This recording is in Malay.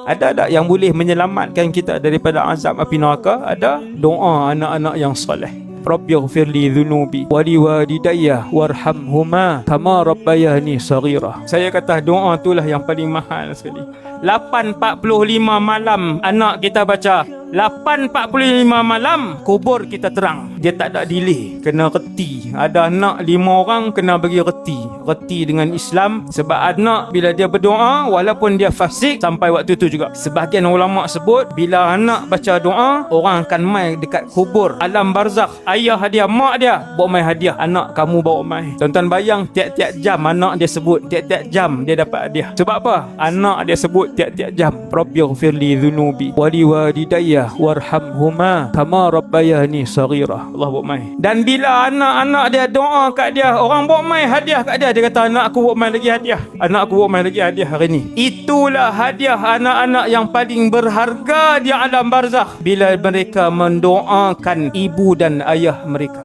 Ada tak yang boleh menyelamatkan kita daripada azab api neraka? Ada. Doa anak-anak yang soleh. Rabbighfir li dhunubi wa liwalidayya warhamhuma kama rabbayani saghira. Saya kata doa itulah yang paling mahal sekali. 8.45 malam anak kita baca. 8.45 malam kubur kita terang. Dia tak ada delay. Kena reti. Ada anak 5 orang kena bagi reti. Reti dengan Islam. Sebab anak bila dia berdoa walaupun dia fasik sampai waktu itu juga. Sebahagian ulama sebut bila anak baca doa orang akan mai dekat kubur alam barzakh. Ayah dia, mak dia bawa mai hadiah. Anak kamu bawa mai. Tuan-tuan bayang tiap-tiap jam anak dia sebut. Tiap-tiap jam dia dapat hadiah. Sebab apa? Anak dia sebut tiap-tiap jam. Rabbighfir li dhunubi wa liwalidayya warhamhuma kama rabbayani saghira. Allah bawa mai. Dan bila anak-anak dia doa kat dia, orang bawa mai hadiah kat dia, dia kata anak aku bawa mai lagi hadiah. Anak aku bawa mai lagi hadiah hari ni. Itulah hadiah anak-anak yang paling berharga di alam barzakh bila mereka mendoakan ibu dan ayah mereka.